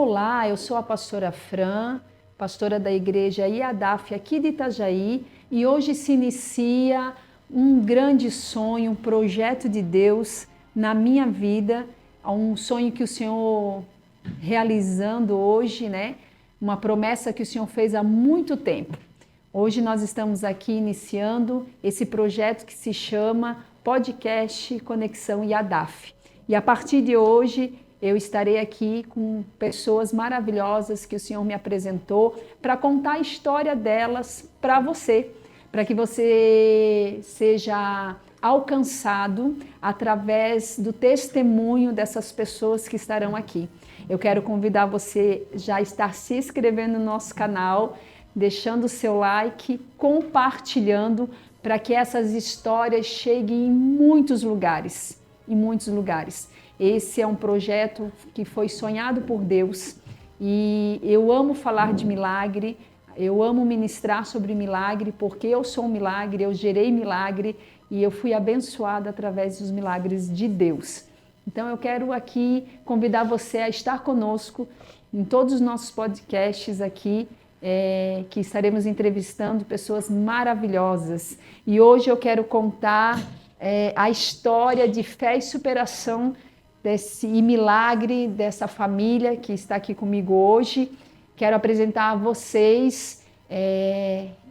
Olá, eu sou a pastora Fran, pastora da igreja IADAF aqui de Itajaí, e hoje se inicia um grande sonho, um projeto de Deus na minha vida, um sonho que o Senhor realizando hoje, né? Uma promessa que o Senhor fez há muito tempo. Hoje nós estamos aqui iniciando esse projeto que se chama Podcast Conexão IADAF. E a partir de hoje eu estarei aqui com pessoas maravilhosas que o Senhor me apresentou para contar a história delas para você, para que você seja alcançado através do testemunho dessas pessoas que estarão aqui. Eu quero convidar você já a estar se inscrevendo no nosso canal, deixando o seu like, compartilhando, para que essas histórias cheguem em muitos lugares, Esse é um projeto que foi sonhado por Deus e eu amo falar de milagre, eu amo ministrar sobre milagre, porque eu sou um milagre, eu gerei milagre e eu fui abençoada através dos milagres de Deus. Então eu quero aqui convidar você a estar conosco em todos os nossos podcasts aqui, que estaremos entrevistando pessoas maravilhosas. E hoje eu quero contar a história de fé e superação e milagre dessa família que está aqui comigo hoje. Quero apresentar a vocês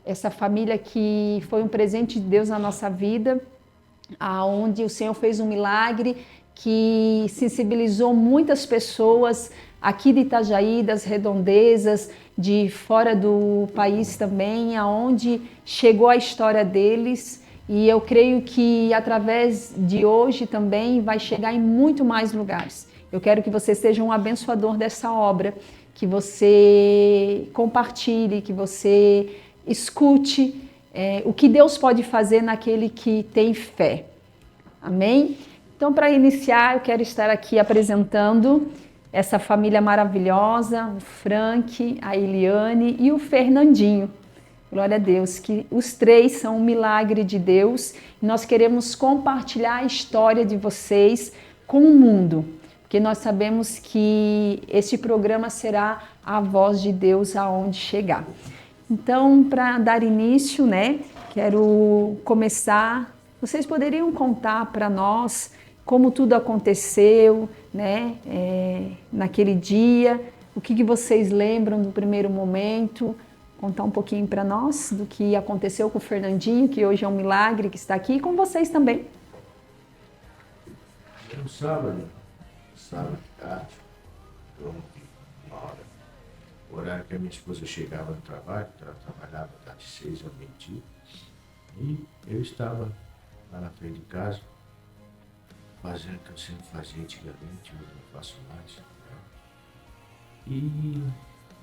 essa família que foi um presente de Deus na nossa vida, aonde o Senhor fez um milagre que sensibilizou muitas pessoas aqui de Itajaí, das redondezas, de fora do país também, aonde chegou a história deles. E eu creio que através de hoje também vai chegar em muito mais lugares. Eu quero que você seja um abençoador dessa obra, que você compartilhe, que você escute o que Deus pode fazer naquele que tem fé. Amém? Então, para iniciar, eu quero estar aqui apresentando essa família maravilhosa, o Frank, a Eliane e o Fernandinho. Glória a Deus, que os três são um milagre de Deus e nós queremos compartilhar a história de vocês com o mundo, porque nós sabemos que este programa será a voz de Deus aonde chegar. Então, para dar início, né, quero começar. Vocês poderiam contar para nós como tudo aconteceu, né, naquele dia, o que vocês lembram do primeiro momento? Contar um pouquinho para nós do que aconteceu com o Fernandinho, que hoje é um milagre, que está aqui, e com vocês também. No sábado tarde, uma hora, o horário que a minha esposa chegava no trabalho, ela trabalhava das 6 ao meio-dia, e eu estava lá na frente de casa, fazendo o que eu sempre fazia antigamente, hoje não faço mais, né? E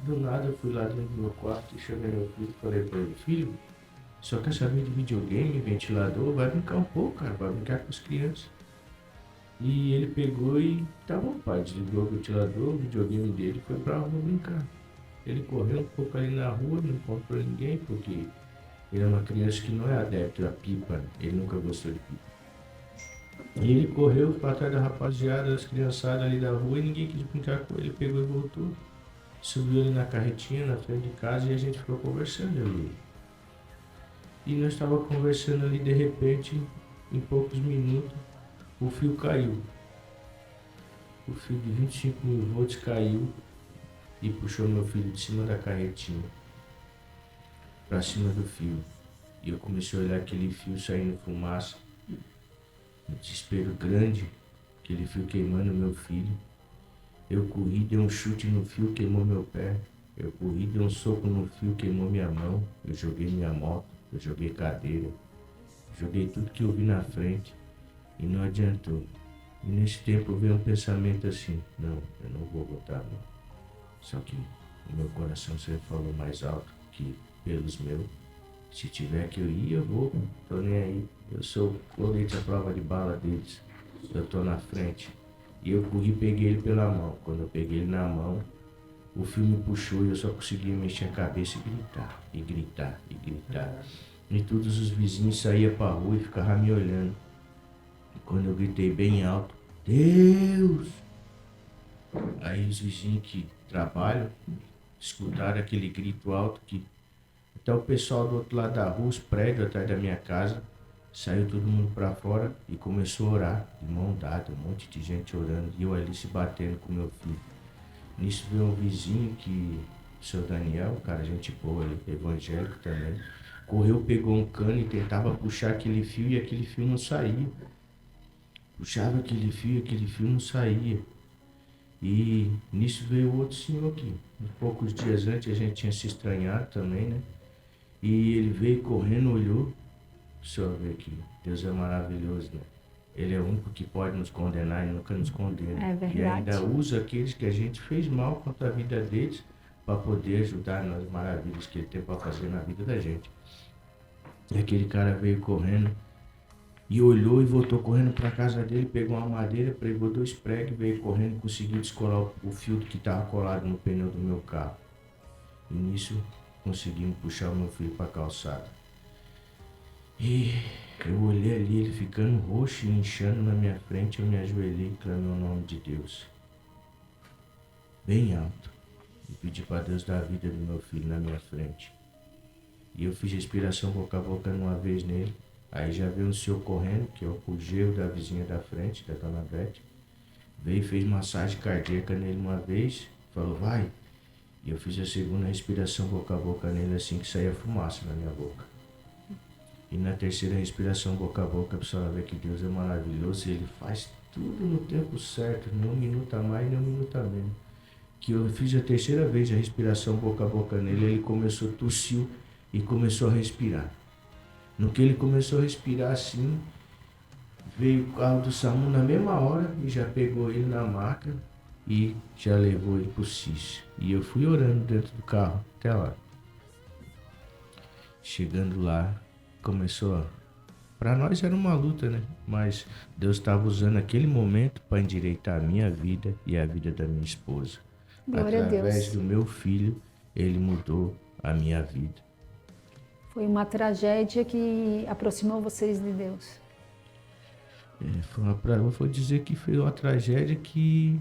do nada eu fui lá dentro do meu quarto e chamei meu filho e falei para ele: filho, só quer saber de videogame, ventilador? Vai brincar um pouco, cara, vai brincar com as crianças. E ele pegou e tá bom, pai, desligou o ventilador, o videogame dele, foi pra rua brincar. Ele correu um pouco ali na rua, não encontrou ninguém, porque ele é uma criança que não é adepto a pipa, ele nunca gostou de pipa. E ele correu para trás da rapaziada, das criançadas ali da rua, e ninguém quis brincar com ele, pegou e voltou. Subiu ali na carretinha, na frente de casa, e a gente ficou conversando ali. E nós estávamos conversando ali, de repente, em poucos minutos, o fio caiu. O fio de 25 mil volts caiu e puxou meu filho de cima da carretinha para cima do fio. E eu comecei a olhar aquele fio saindo fumaça, um desespero grande, aquele fio queimando meu filho. Eu corri, dei um chute no fio, queimou meu pé. Eu corri, dei um soco no fio, queimou minha mão. Eu joguei minha moto, eu joguei cadeira. Joguei tudo que eu vi na frente e não adiantou. E nesse tempo veio um pensamento assim: não, eu não vou voltar não. Só que o meu coração sempre falou mais alto que pelos meus. Se tiver que eu ir, eu vou. Tô nem aí. Eu sou colete à prova de bala deles. Eu tô na frente. E eu corri e peguei ele pela mão. Quando eu peguei ele na mão, o fio me puxou e eu só conseguia mexer a cabeça e gritar, e gritar, e gritar. E todos os vizinhos saíam pra rua e ficavam me olhando. E quando eu gritei bem alto: Deus! Aí os vizinhos que trabalho, escutaram aquele grito alto que até o pessoal do outro lado da rua, os prédios atrás da minha casa, saiu todo mundo para fora e começou a orar, de mão dada, um monte de gente orando, e eu ali se batendo com meu filho. Nisso veio um vizinho que, o seu Daniel, cara, gente boa, ele evangélico também, correu, pegou um cano e tentava puxar aquele fio e aquele fio não saía. Puxava aquele fio não saía. E nisso veio outro senhor aqui. Uns poucos dias antes a gente tinha se estranhado também, né? E ele veio correndo, olhou. O senhor vê que Deus é maravilhoso, né? Ele é o único que pode nos condenar e nunca nos condena. É verdade. E ainda usa aqueles que a gente fez mal contra a vida deles para poder ajudar nas maravilhas que ele tem para fazer na vida da gente. E aquele cara veio correndo e olhou e voltou correndo para casa dele, pegou uma madeira, pregou 2 pregos, veio correndo e conseguiu descolar o fio que estava colado no pneu do meu carro. E nisso conseguimos puxar o meu filho para a calçada. E eu olhei ali, ele ficando roxo e inchando na minha frente, eu me ajoelhei e clamei o nome de Deus. Bem alto. E pedi para Deus dar a vida do meu filho na minha frente. E eu fiz respiração boca a boca uma vez nele. Aí já veio um senhor correndo, que é o genro da vizinha da frente, da dona Beth. Veio e fez massagem cardíaca nele uma vez, falou, vai. E eu fiz a segunda respiração boca a boca nele, assim que saía fumaça na minha boca. E na terceira respiração boca a boca, a pessoa vê que Deus é maravilhoso e Ele faz tudo no tempo certo, nem um minuto a mais, nem um minuto a menos. Que eu fiz a terceira vez a respiração boca a boca nele, ele começou, tossiu e começou a respirar. No que ele começou a respirar assim, veio o carro do SAMU na mesma hora e já pegou ele na maca e já levou ele pro CIS. E eu fui orando dentro do carro até lá. Chegando lá, começou para nós era uma luta, né? Mas Deus estava usando aquele momento para endireitar a minha vida e a vida da minha esposa. Glória a Deus. Através do meu filho, ele mudou a minha vida. Foi uma tragédia que aproximou vocês de Deus. Eu vou dizer que foi uma tragédia que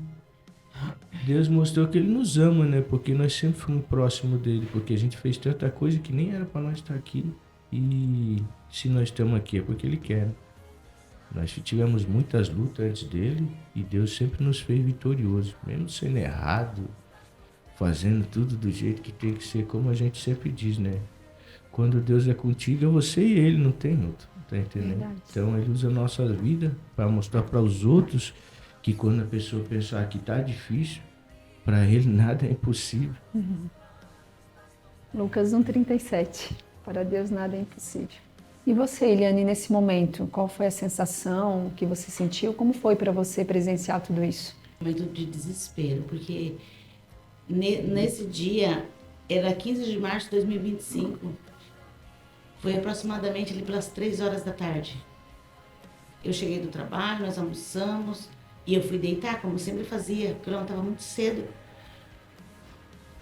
Deus mostrou que Ele nos ama, né? Porque nós sempre fomos próximos dele, porque a gente fez tanta coisa que nem era para nós estar aqui. E se nós estamos aqui é porque Ele quer. Nós tivemos muitas lutas antes dele e Deus sempre nos fez vitorioso, mesmo sendo errado, fazendo tudo do jeito que tem que ser, como a gente sempre diz, né? Quando Deus é contigo, é você e Ele, não tem outro, tá entendendo? Verdade. Então Ele usa a nossa vida para mostrar para os outros que quando a pessoa pensar que tá difícil, para Ele nada é impossível. Lucas 1,37. Para Deus nada é impossível. E você, Eliane, nesse momento, qual foi a sensação que você sentiu? Como foi para você presenciar tudo isso? Momento de desespero, porque nesse dia, era 15 de março de 2025, foi aproximadamente ali pelas 3 horas da tarde. Eu cheguei do trabalho, nós almoçamos, e eu fui deitar, como eu sempre fazia, porque eu não estava muito cedo.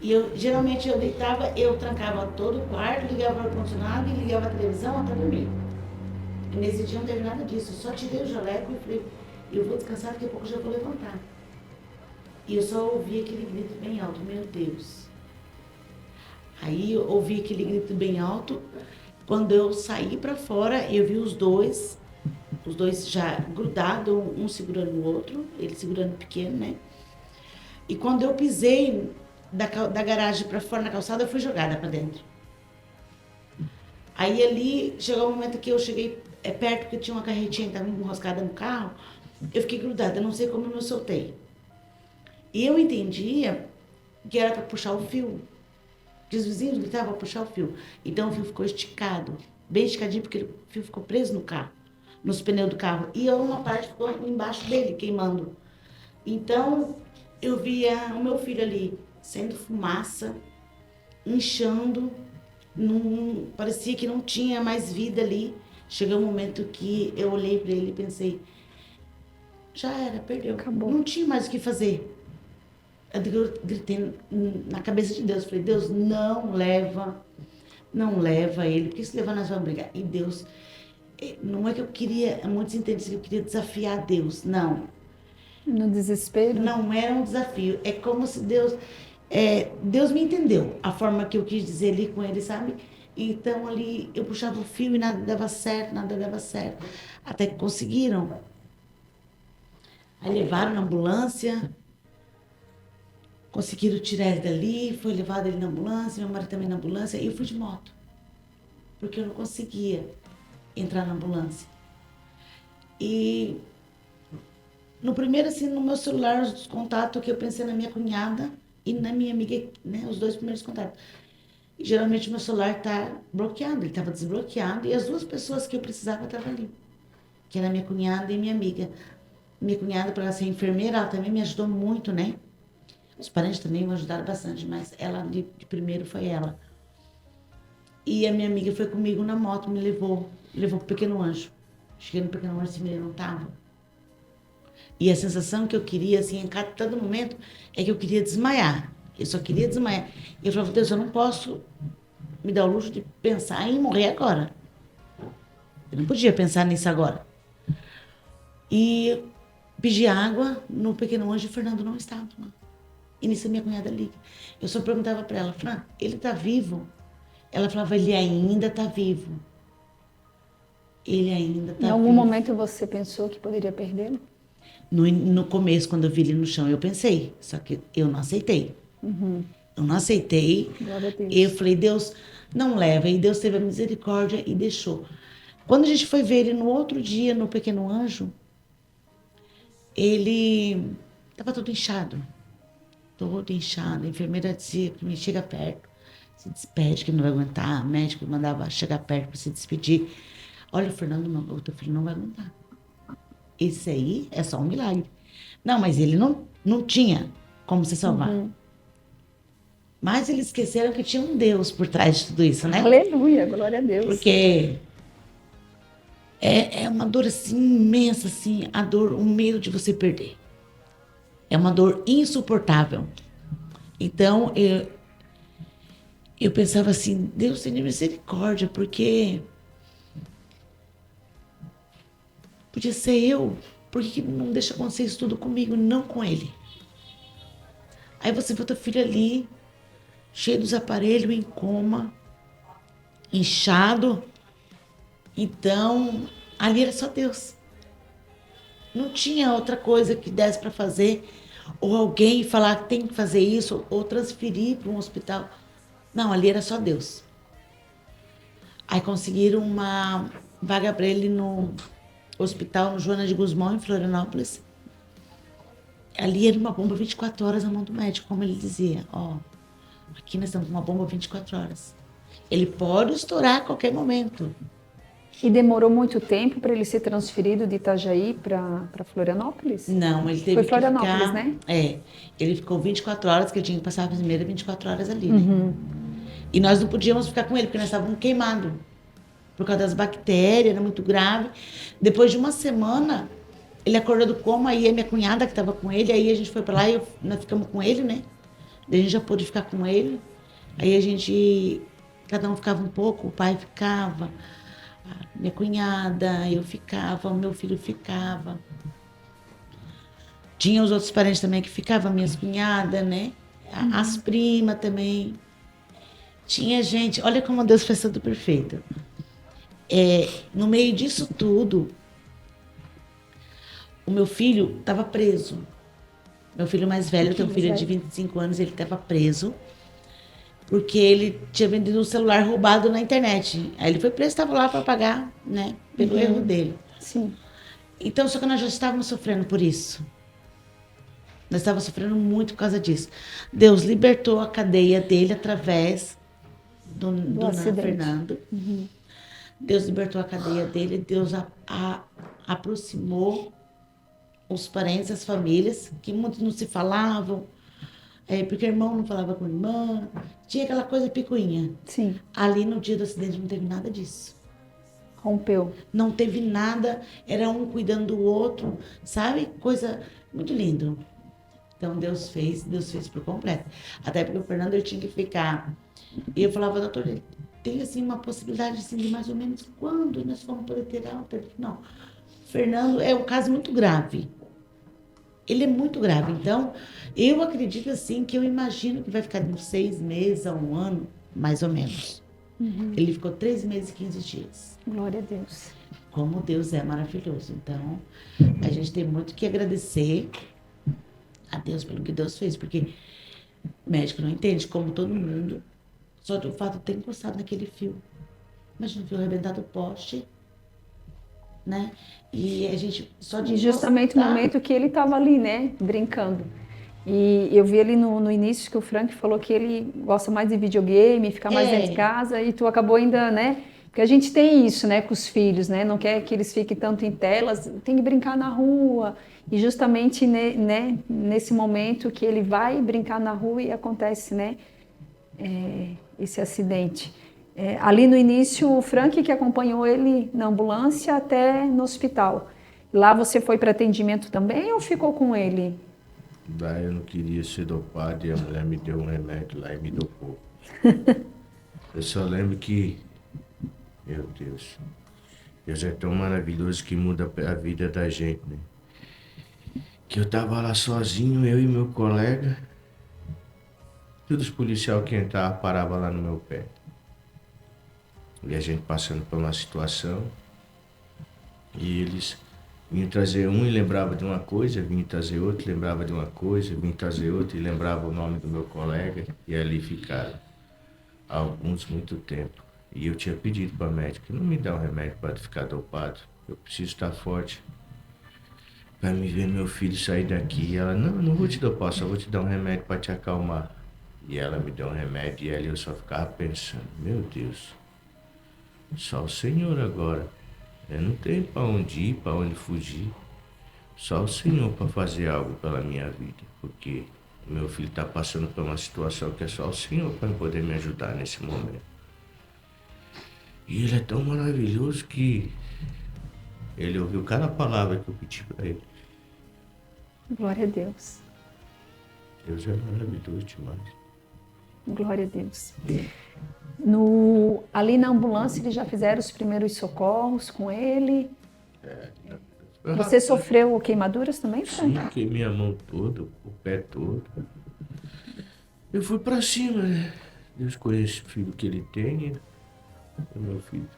E geralmente eu deitava, eu trancava todo o quarto, ligava o ar-condicionado e ligava a televisão até dormir. E nesse dia não teve nada disso, eu só tirei o jaleco e falei, eu vou descansar, daqui a pouco eu já vou levantar. E eu só ouvi aquele grito bem alto, meu Deus. Aí eu ouvi aquele grito bem alto, quando eu saí para fora, eu vi os dois já grudados, um segurando o outro, ele segurando o pequeno, né? E quando eu pisei da garagem para fora na calçada, eu fui jogada para dentro. Aí ali, chegou o momento que eu cheguei perto, porque tinha uma carretinha que estava enroscada no carro, eu fiquei grudada, não sei como eu me soltei. E eu entendia que era para puxar o fio. Que os vizinhos gritavam para puxar o fio. Então o fio ficou esticado, bem esticadinho, porque o fio ficou preso no carro, nos pneus do carro. E uma parte ficou embaixo dele, queimando. Então eu via o meu filho ali, sendo fumaça, inchando, parecia que não tinha mais vida ali. Chegou um momento que eu olhei para ele e pensei, já era, perdeu. Acabou. Não tinha mais o que fazer. Eu gritei na cabeça de Deus, falei, Deus, não leva ele, porque se levar nós vamos brigar. E Deus, não é que eu queria, muitos entendem que eu queria desafiar Deus, não. No desespero? Não era um desafio, é como se Deus, Deus me entendeu, a forma que eu quis dizer ali com ele, sabe? Então ali eu puxava o fio e nada dava certo, nada dava certo. Até que conseguiram. Aí levaram na ambulância, conseguiram tirar ele dali, foi levado ele na ambulância, meu marido também na ambulância, e eu fui de moto. Porque eu não conseguia entrar na ambulância. E no primeiro, assim, no meu celular, os contatos que eu pensei na minha cunhada e na minha amiga, né, os dois primeiros contatos. E geralmente o meu celular tá bloqueado, ele estava desbloqueado, e as duas pessoas que eu precisava estavam ali, que era minha cunhada e minha amiga. Minha cunhada, para ela ser enfermeira, ela também me ajudou muito, né? Os parentes também me ajudaram bastante, mas ela de primeiro foi ela. E a minha amiga foi comigo na moto, me levou pro Pequeno Anjo. Cheguei no Pequeno Anjo, assim, ele não tava. E a sensação que eu queria, assim, em cada todo momento, é que eu queria desmaiar. Eu só queria desmaiar. E eu falava, Deus, eu não posso me dar o luxo de pensar em morrer agora. Eu não podia pensar nisso agora. E pedi água no Pequeno Anjo e o Fernando não estava lá. E nisso a minha cunhada liga. Eu só perguntava para ela, Fran, ele tá vivo? Ela falava, ele ainda tá vivo. Ele ainda tá vivo. Em algum momento você pensou que poderia perdê-lo? No começo, quando eu vi ele no chão, eu pensei, só que eu não aceitei. Eu não aceitei. Glória a Deus. Eu falei, Deus, não leva. E Deus teve a misericórdia e deixou. Quando a gente foi ver ele no outro dia, no Pequeno Anjo, ele estava todo inchado. Todo inchado. A enfermeira dizia que me chega perto, se despede, que não vai aguentar. O médico mandava chegar perto para se despedir. Olha, o Fernando, o teu filho não vai aguentar. Esse aí é só um milagre. Não, mas ele não tinha como se salvar. Mas eles esqueceram que tinha um Deus por trás de tudo isso, né? Aleluia, glória a Deus. Porque é uma dor assim imensa, assim, a dor, o medo de você perder. É uma dor insuportável. Então, eu pensava assim, Deus tenha misericórdia, porque podia ser eu. Por que não deixa acontecer isso tudo comigo, não com ele? Aí você vê o teu filho ali, cheio dos aparelhos, em coma, inchado. Então, ali era só Deus. Não tinha outra coisa que desse para fazer, ou alguém falar que tem que fazer isso, ou transferir para um hospital. Não, ali era só Deus. Aí conseguiram uma vaga para ele no hospital, no Joana de Guzmão, em Florianópolis. Ali era uma bomba 24 horas na mão do médico, como ele dizia. Ó, aqui nós estamos com uma bomba 24 horas. Ele pode estourar a qualquer momento. E demorou muito tempo para ele ser transferido de Itajaí para Florianópolis? Não, ele teve Foi que Florianópolis, ficar... né? Ele ficou 24 horas, que ele tinha que passar a primeira 24 horas ali, né? E nós não podíamos ficar com ele, porque nós estávamos queimados. Por causa das bactérias, era muito grave. Depois de uma semana, ele acordou do coma, aí a minha cunhada que estava com ele, aí a gente foi para lá e nós ficamos com ele, né? Daí a gente já pôde ficar com ele. Aí a gente, cada um ficava um pouco, o pai ficava, minha cunhada, eu ficava, o meu filho ficava. Tinha os outros parentes também que ficavam, minhas cunhadas, né? As primas também. Tinha gente, olha como Deus fez tudo perfeito. No meio disso tudo, o meu filho estava preso. Meu filho mais velho, eu tenho um filho de 25 anos, ele estava preso. Porque ele tinha vendido um celular roubado na internet. Aí ele foi preso, estava lá para pagar, né? Pelo erro dele. Sim. Então, só que nós já estávamos sofrendo por isso. Nós estávamos sofrendo muito por causa disso. Deus libertou a cadeia dele através do Fernando. Deus libertou a cadeia dele, Deus aproximou os parentes, as famílias, que muitos não se falavam, porque irmão não falava com irmã, tinha aquela coisa picuinha. Sim. Ali no dia do acidente não teve nada disso. Rompeu. Não teve nada, era um cuidando do outro, sabe? Coisa muito linda. Então Deus fez por completo. Até porque o Fernando ele tinha que ficar. E eu falava, doutor, tem assim uma possibilidade assim, de mais ou menos quando nós vamos poder ter alta? Não. Fernando é um caso muito grave. Ele é muito grave. Então, eu acredito assim que eu imagino que vai ficar de uns 6 meses a 1 ano, mais ou menos. Ele ficou 3 meses e 15 dias. Glória a Deus. Como Deus é maravilhoso. Então, a gente tem muito que agradecer a Deus pelo que Deus fez, porque o médico não entende, como todo mundo, só do fato de ter encostado naquele fio. Imagina o fio arrebentado do poste, né? E a gente só de E justamente o encostar- momento que ele estava ali, né, brincando. E eu vi ali no início que o Frank falou que ele gosta mais de videogame, ficar mais dentro de casa, e tu acabou ainda, né? Porque a gente tem isso, né, com os filhos, né? Não quer que eles fiquem tanto em telas, tem que brincar na rua. E justamente, né, nesse momento que ele vai brincar na rua e acontece, né, esse acidente. Ali no início, o Frank que acompanhou ele na ambulância até no hospital. Lá você foi para atendimento também ou ficou com ele? Daí eu não queria ser dopado e a mulher me deu um remédio lá e me dopou. Eu só lembro que, meu Deus é tão maravilhoso que muda a vida da gente, né? Que eu tava lá sozinho, eu e meu colega, todos os policiais que entravam paravam lá no meu pé. E a gente passando por uma situação, e eles vinham trazer um e lembrava de uma coisa, vinham trazer outro, lembrava de uma coisa, vinham trazer outro e lembrava o nome do meu colega, e ali ficaram alguns muito tempo. E eu tinha pedido para a médica, não me dá um remédio para ficar dopado, eu preciso estar forte para me ver meu filho sair daqui. E ela, não vou te dopar, só vou te dar um remédio para te acalmar. E ela me deu um remédio e ali eu só ficava pensando, meu Deus, só o Senhor agora. Eu não tenho para onde ir, para onde fugir. Só o Senhor para fazer algo pela minha vida. Porque meu filho está passando por uma situação que é só o Senhor para poder me ajudar nesse momento. E ele é tão maravilhoso que ele ouviu cada palavra que eu pedi para ele. Glória a Deus. Deus é maravilhoso demais. Glória a Deus. Ali na ambulância eles já fizeram os primeiros socorros com ele. Você sofreu queimaduras também, Sim, Frank? queimei a mão toda, o pé todo. Eu fui pra cima, né? Deus conhece o filho que ele tem, é meu filho.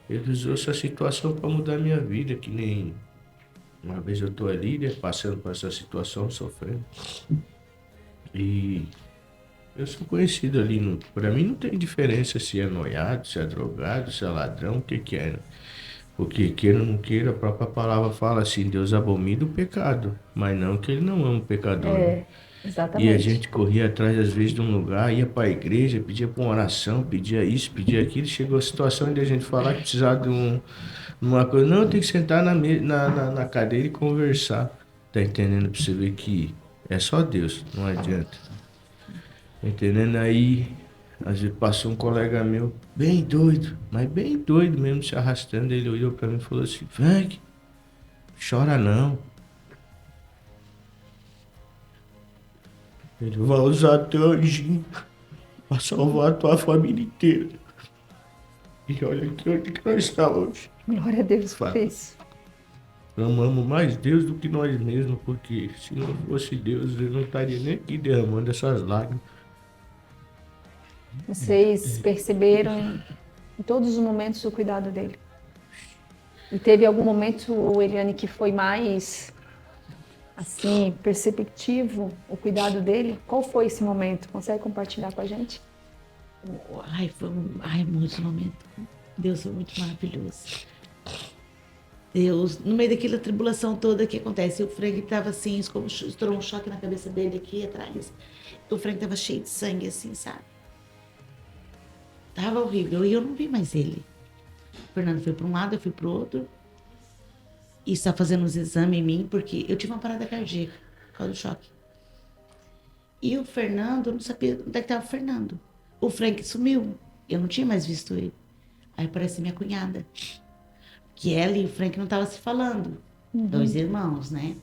Ele usou essa situação para mudar a minha vida, que nem uma vez eu tô ali, né, passando por essa situação, sofrendo. E eu sou conhecido ali, pra mim não tem diferença se é noiado, se é drogado, se é ladrão, o que é, né? Porque queira ou não queira, a própria palavra fala assim, Deus abomina o pecado, mas não que ele não ama o pecador, né? E a Exatamente. gente corria atrás, às vezes, de um lugar, ia para a igreja, pedia para uma oração, pedia isso, pedia aquilo. Chegou a situação de a gente falar que precisava de uma coisa. Não, tem que sentar na cadeira e conversar. Tá entendendo? Para você ver que é só Deus, não adianta. Tá entendendo? Aí, às vezes, passou um colega meu, bem doido, mas bem doido mesmo, se arrastando. Ele olhou para mim e falou assim, Frank, chora não. Ele vai usar teu anjinho para salvar a tua família inteira. E olha aqui onde que nós estamos hoje. Glória a Deus por Fala. isso. Amamos mais Deus do que nós mesmos, porque se não fosse Deus, ele não estaria nem aqui derramando essas lágrimas. Vocês perceberam em todos os momentos o cuidado dele. E teve algum momento, Eliane, que foi mais assim, perceptivo o cuidado dele? Qual foi esse momento? Consegue compartilhar com a gente? Ai, muitos momentos. Deus foi muito maravilhoso. Deus, no meio daquela tribulação toda que acontece, o Frank estava assim, estourou um choque na cabeça dele aqui atrás. O Frank estava cheio de sangue, assim, sabe? Tava horrível. E eu não vi mais ele. O Fernando foi para um lado, eu fui para o outro. E está fazendo uns exames em mim, porque eu tive uma parada cardíaca por causa do choque. E o Fernando, eu não sabia onde é que estava o Fernando. O Frank sumiu. Eu não tinha mais visto ele. Aí aparece minha cunhada. Que ela e o Frank não estavam se falando. Dois irmãos, né?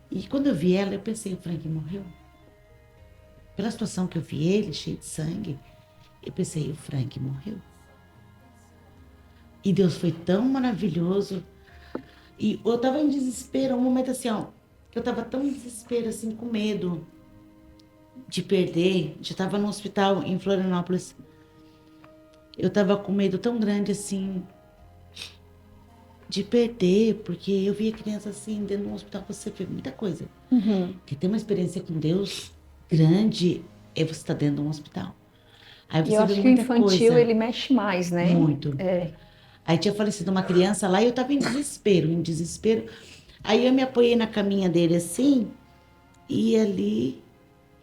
E quando eu vi ela, eu pensei, o Frank morreu. Pela situação que eu vi ele, cheio de sangue, eu pensei, o Frank morreu. E Deus foi tão maravilhoso E eu tava em desespero, um momento assim, ó, que eu tava tão em desespero, assim, com medo de perder. Já tava no hospital em Florianópolis. Eu tava com medo tão grande, assim, de perder, porque eu via criança assim, dentro do hospital, você vê muita coisa. Que tem uma experiência com Deus grande, é você estar dentro de um hospital. Aí E eu você vê acho que o muita infantil, coisa. ele mexe mais, né? Muito. É. Aí tinha falecido uma criança lá e eu tava em desespero, em desespero. Aí eu me apoiei na caminha dele assim, e ali,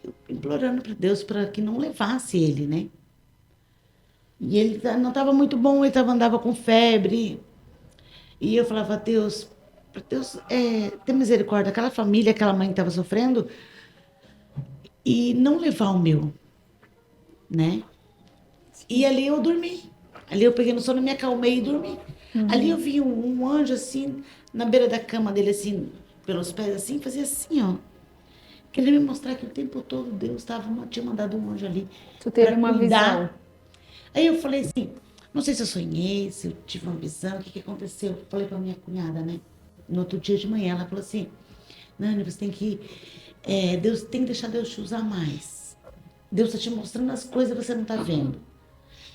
eu implorando para Deus para que não levasse ele, né? E ele não estava muito bom, andava com febre. E eu falava, Deus, para Deus ter misericórdia daquela família, aquela mãe que estava sofrendo, e não levar o meu, né? E ali eu dormi. Ali eu peguei no sono, me acalmei e dormi. Ali eu vi um anjo assim, na beira da cama dele, assim, pelos pés, assim, fazia assim, ó. Queria me mostrar que o tempo todo Deus tinha mandado um anjo ali Tu para teve uma visão. cuidar. Aí eu falei assim, não sei se eu sonhei, se eu tive uma visão, o que aconteceu? Eu falei para minha cunhada, né? No outro dia de manhã, ela falou assim, Nani, você tem que, Deus tem que deixar Deus te usar mais. Deus está te mostrando as coisas que você não está vendo.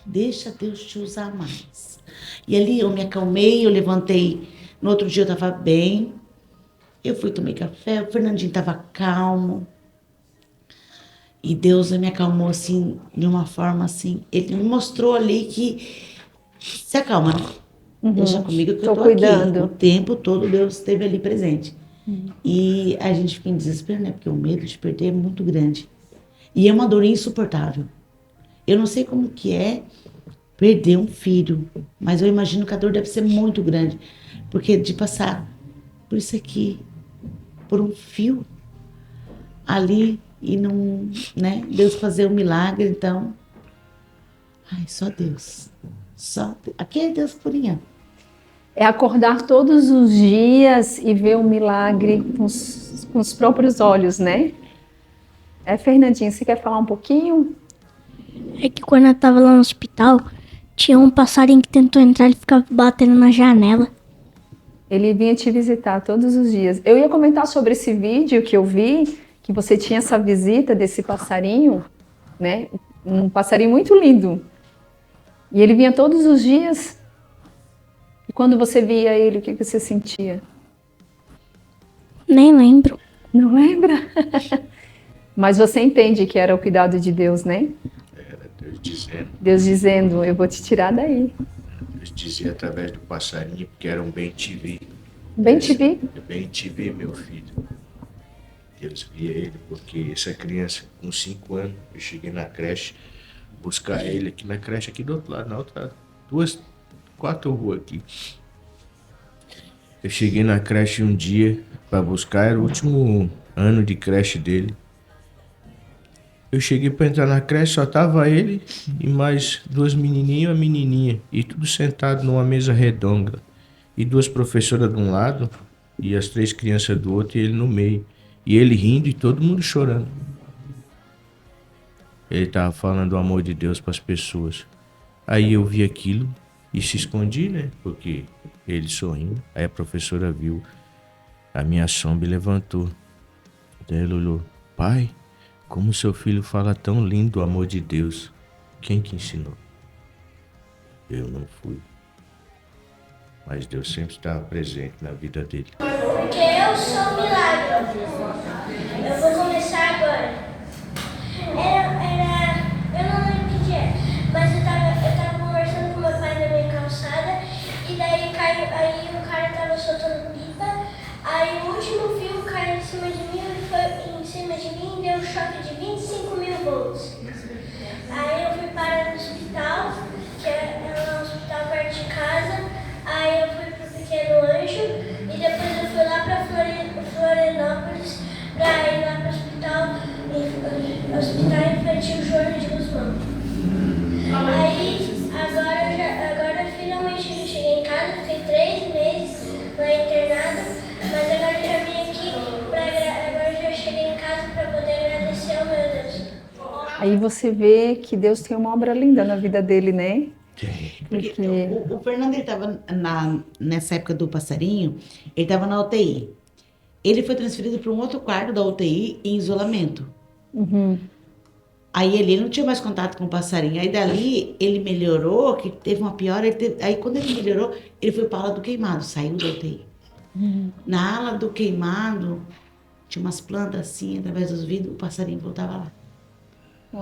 Deixa Deus te usar mais. E ali eu me acalmei, eu levantei. No outro dia eu estava bem. Eu fui tomei café, o Fernandinho estava calmo. E Deus me acalmou assim, de uma forma assim. Ele me mostrou ali que se acalma, né? Deixa comigo que eu Tô tô aqui. O cuidando. tempo todo Deus esteve ali presente. E a gente fica em desespero, né? Porque o medo de perder é muito grande. E é uma dor insuportável. Eu não sei como que é perder um filho, mas eu imagino que a dor deve ser muito grande. Porque de passar por isso aqui, por um fio ali e não, né? Deus fazer um milagre, então. Ai, só Deus. Aqui é Deus purinha. É acordar todos os dias e ver o milagre com os próprios olhos, né? Fernandinho, você quer falar um pouquinho? É que quando eu tava lá no hospital, tinha um passarinho que tentou entrar e ficava batendo na janela. Ele vinha te visitar todos os dias. Eu ia comentar sobre esse vídeo que eu vi, que você tinha essa visita desse passarinho, né? Um passarinho muito lindo. E ele vinha todos os dias. E quando você via ele, o que você sentia? Nem lembro. Não lembra? Mas você entende que era o cuidado de Deus, né? Era Deus dizendo. Deus dizendo, eu vou te tirar daí. Deus dizia através do passarinho, porque era um bem-te-vi. Bem te vi. Bem-te-vi, meu filho. Deus via ele, porque essa criança, com 5 anos, eu cheguei na creche, buscar ele aqui na creche, aqui do outro lado, na outra, 4 ruas aqui. Eu cheguei na creche um dia para buscar, era o último ano de creche dele. Eu cheguei para entrar na creche, só tava ele e mais 2 menininhas e uma menininha, e tudo sentado numa mesa redonda. E 2 professoras de um lado e as 3 crianças do outro e ele no meio. E ele rindo e todo mundo chorando. Ele tava falando do amor de Deus para as pessoas. Aí eu vi aquilo e se escondi, né? Porque ele sorrindo. Aí a professora viu a minha sombra e levantou. Daí ele olhou, pai, como seu filho fala tão lindo o amor de Deus. Quem que ensinou? Eu não fui. Mas Deus sempre estava presente na vida dele. Porque eu sou um milagre. Eu vou começar agora. Eu não lembro o que é, mas eu tava conversando com meu pai na minha calçada, e daí aí o cara tava soltando pipa, aí o último fio caiu em cima de mim, ele foi em cima de mim e deu um choque de 25.000 volts. Aí eu fui parar no hospital, que é um hospital perto de casa. Aí eu fui pro Pequeno Anjo e depois eu fui lá pra Florianópolis pra ir lá pro hospital infantil Joana de Guzmão. Aí agora finalmente eu cheguei em casa, fiquei 3 meses lá internada, mas agora eu já vim aqui, agora eu já cheguei em casa pra poder agradecer ao meu Deus. Aí você vê que Deus tem uma obra linda na vida dele, né? Porque Porque o Fernando, ele estava nessa época do passarinho, ele estava na UTI. Ele foi transferido para um outro quarto da UTI em isolamento. Aí ele não tinha mais contato com o passarinho. Aí dali ele melhorou, que teve uma piora. Aí quando ele melhorou, ele foi para a ala do queimado, saiu da UTI. Na ala do queimado, tinha umas plantas assim, através dos vidros, o passarinho voltava lá.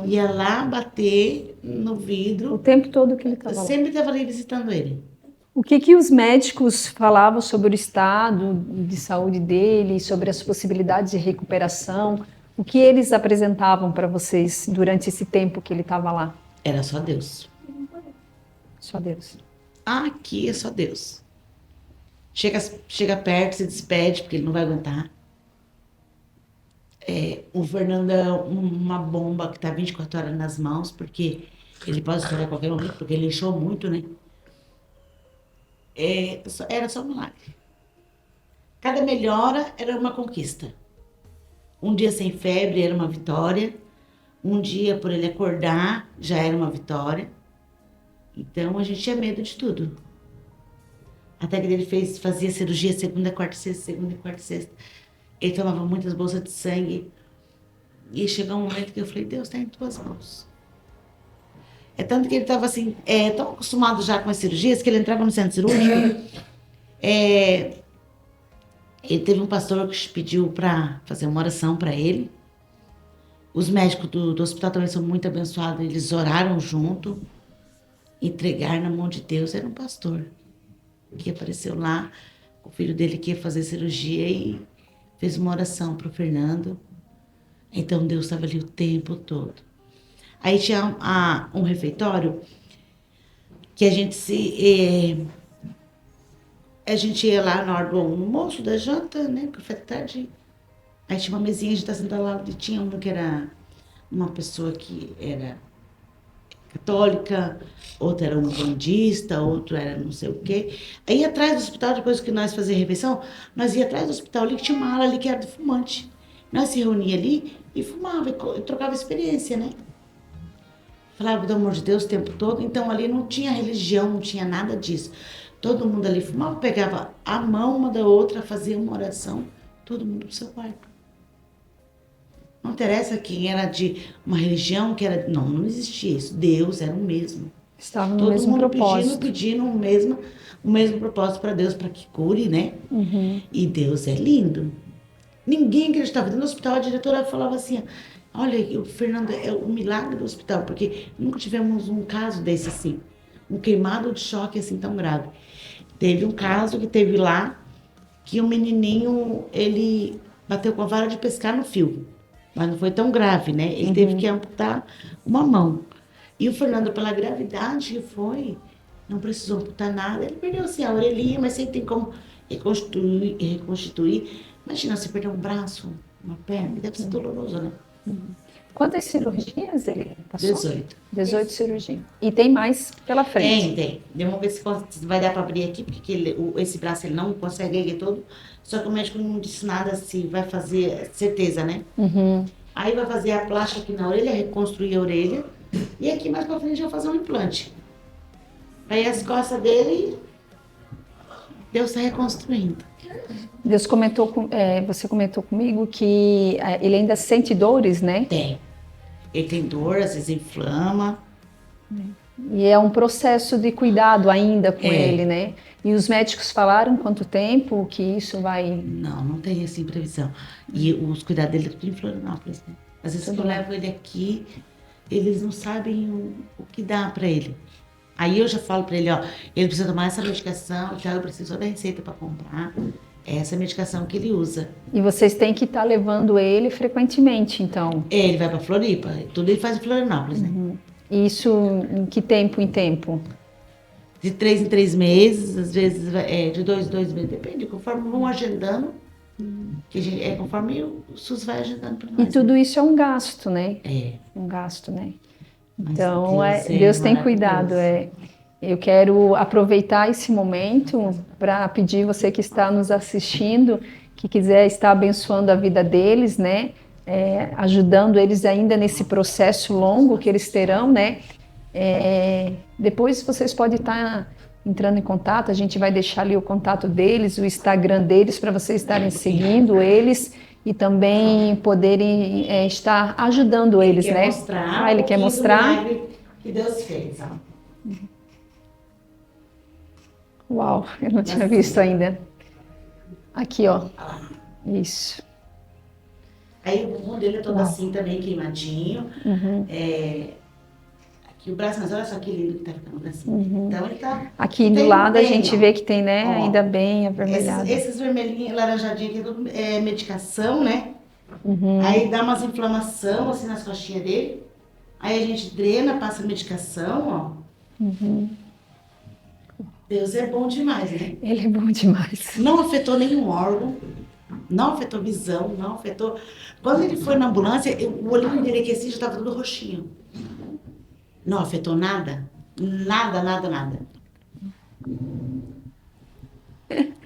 Ia lá bater no o vidro, tempo todo que ele estava lá. sempre estava ali visitando ele. O que que os médicos falavam sobre o estado de saúde dele, sobre as possibilidades de recuperação? O que eles apresentavam para vocês durante esse tempo que ele estava lá? Era só Deus. Só Deus. Aqui é só Deus. Chega perto, se despede, porque ele não vai aguentar. O Fernando é uma bomba que está 24 horas nas mãos, porque ele pode estourar a qualquer momento, porque ele inchou muito, né? Era só um milagre. Cada melhora era uma conquista. Um dia sem febre era uma vitória. Um dia por ele acordar já era uma vitória. Então a gente tinha medo de tudo. Até que ele fazia cirurgia segunda, quarta e sexta, segunda, quarta e sexta. Ele tomava muitas bolsas de sangue. E chegou um momento que eu falei, Deus, está em tuas mãos. É tanto que ele estava assim, tão acostumado já com as cirurgias, que ele entrava no centro cirúrgico. Ele teve um pastor que pediu para fazer uma oração para ele. Os médicos do hospital também são muito abençoados. Eles oraram junto. Entregar na mão de Deus. Era um pastor que apareceu lá, o filho dele que ia fazer cirurgia e fez uma oração para o Fernando. Então Deus estava ali o tempo todo. Aí tinha um refeitório que a gente ia lá na hora do almoço, da janta, né, café da tarde. Aí tinha uma mesinha, a gente tá sentado lá, e tinha um que era uma pessoa que era católica, outro era um bandista, outro era não sei o quê. Aí atrás do hospital, depois que nós fazíamos refeição, nós ia atrás do hospital ali, que tinha uma ala ali que era do fumante. Nós se reunia ali e fumava, e trocava experiência, né? Falava do amor de Deus o tempo todo, então ali não tinha religião, não tinha nada disso. Todo mundo ali fumava, pegava a mão uma da outra, fazia uma oração, todo mundo pro seu quarto. Não interessa quem era de uma religião, não existia isso. Deus era o mesmo. Estavam no Todo mesmo mundo propósito. pedindo o mesmo propósito para Deus, para que cure, né? E Deus é lindo. Ninguém acreditava. Dentro do hospital, a diretora falava assim, olha, o Fernando é o milagre do hospital, porque nunca tivemos um caso desse assim. Um queimado de choque assim tão grave. Teve um caso que teve lá, que um menininho, ele bateu com a vara de pescar no fio. Mas não foi tão grave, né? Ele teve que amputar uma mão. E o Fernando, pela gravidade que foi, não precisou amputar nada. Ele perdeu assim a orelhinha, mas sempre tem como reconstituir. Imagina, você perder um braço, uma perna, deve ser doloroso, né? Quantas cirurgias ele passou? 18. 18 cirurgias. E tem mais pela frente. Tem. Vamos ver se vai dar para abrir aqui, porque esse braço ele não consegue erguer todo. Só que o médico não disse nada se vai fazer, certeza, né? Aí vai fazer a plástica aqui na orelha, reconstruir a orelha. E aqui mais pra frente vai fazer um implante. Aí as costas dele, Deus está reconstruindo. Deus você comentou comigo que ele ainda sente dores, né? Tem. Ele tem dor, às vezes inflama. E é um processo de cuidado ainda com ele, né? E os médicos falaram quanto tempo que isso vai... Não tem assim previsão. E os cuidados dele é tudo em Florianópolis, né? Às vezes eu levo ele aqui, eles não sabem o que dá para ele. Aí eu já falo para ele, ó, ele precisa tomar essa medicação, então eu preciso da receita para comprar. É essa medicação que ele usa. E vocês têm que estar levando ele frequentemente, então? Ele vai para Floripa, tudo ele faz em Florianópolis, né? Isso em que tempo em tempo? De 3 em 3 meses, às vezes de 2 em 2 meses, depende, conforme vão agendando, conforme o SUS vai agendando para nós. E tudo isso é um gasto, né? Um gasto, né? Então, Deus tem cuidado. Eu quero aproveitar esse momento para pedir você que está nos assistindo, que quiser estar abençoando a vida deles, né? Ajudando eles ainda nesse processo longo que eles terão, né? Depois vocês podem estar entrando em contato, a gente vai deixar ali o contato deles, o Instagram deles, para vocês estarem seguindo eles e também poderem estar ajudando eles, Ele quer né? mostrar Ele quer do mostrar. milagre que Deus fez. Ó. Uau, eu não tinha visto ainda. Aqui, ó. Isso. Aí o bumbum dele é todo assim também, queimadinho. Aqui o braço, mas olha só que lindo que tá ficando o bracinho. Então ele tá... Aqui do tem lado a bem, gente ó. vê que tem, né? Ó, Ainda bem avermelhado. Esses vermelhinhos, laranjadinhos aqui, tudo é medicação, né? Aí dá umas inflamação assim nas costinhas dele. Aí a gente drena, passa medicação, ó. Deus é bom demais, né? Ele é bom demais. Não afetou nenhum órgão, não afetou visão, não afetou... Quando ele foi na ambulância, o olhinho dele aqui assim já estava tudo roxinho. Não afetou nada. Nada, nada, nada.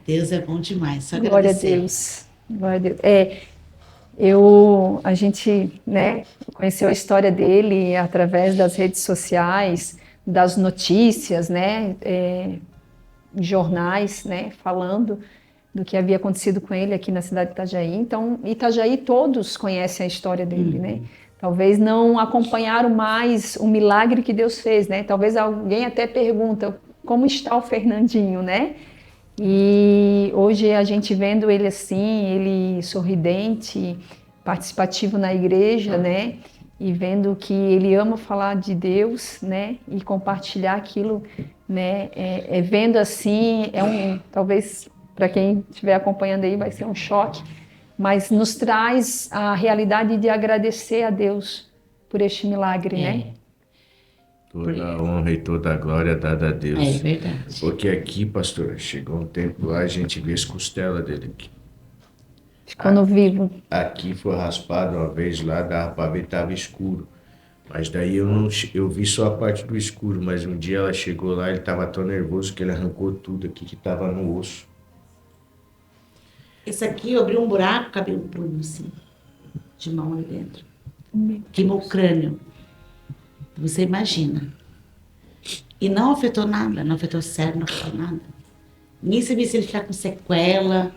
Deus é bom demais, só Glória a agradecer. Deus. Glória a Deus. A gente, né, conheceu a história dele através das redes sociais, das notícias, né, jornais, né, falando do que havia acontecido com ele aqui na cidade de Itajaí. Então, Itajaí todos conhecem a história dele, né? Talvez não acompanharam mais o milagre que Deus fez, né? Talvez alguém até pergunta como está o Fernandinho, né? E hoje a gente vendo ele assim, ele sorridente, participativo na igreja, né? E vendo que ele ama falar de Deus, né? E compartilhar aquilo, né? Vendo assim, talvez para quem estiver acompanhando aí vai ser um choque, mas nos traz a realidade de agradecer a Deus por este milagre, né? Toda a honra e toda a glória dada a Deus. É verdade. Porque aqui, pastor, chegou um tempo lá, a gente vê as costelas dele aqui. Ficou no vivo. Aqui foi raspado uma vez lá, dava pra ver que tava escuro. Mas daí eu vi só a parte do escuro, mas um dia ela chegou lá, ele tava tão nervoso que ele arrancou tudo aqui que tava no osso. Esse aqui eu abri um buraco, cabelo um punho assim, de mão ali dentro. Queimou o crânio. Você imagina. E não afetou nada, não afetou o cérebro, não afetou nada. Nem sabia se ele ficar com sequela.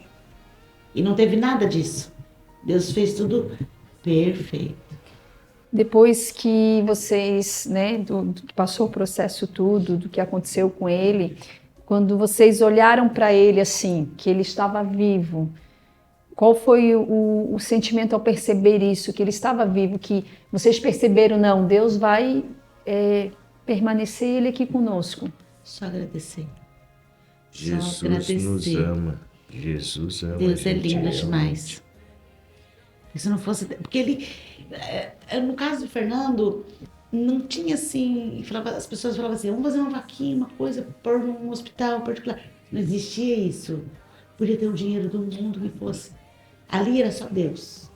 E não teve nada disso. Deus fez tudo perfeito. Depois que vocês, né, do que passou o processo tudo, do que aconteceu com ele, quando vocês olharam para ele assim, que ele estava vivo, qual foi o sentimento ao perceber isso, que ele estava vivo, que vocês perceberam, não, Deus vai permanecer ele aqui conosco? Só agradecer. Jesus agradecer. nos ama. Jesus ama. Deus a é gente lindo realmente. demais. Se não fosse... Porque ele... No caso do Fernando, não tinha assim... As pessoas falavam assim, vamos fazer uma vaquinha, uma coisa, pôr num hospital particular. Não existia isso. Podia ter o dinheiro do mundo que fosse. Ali era só Deus.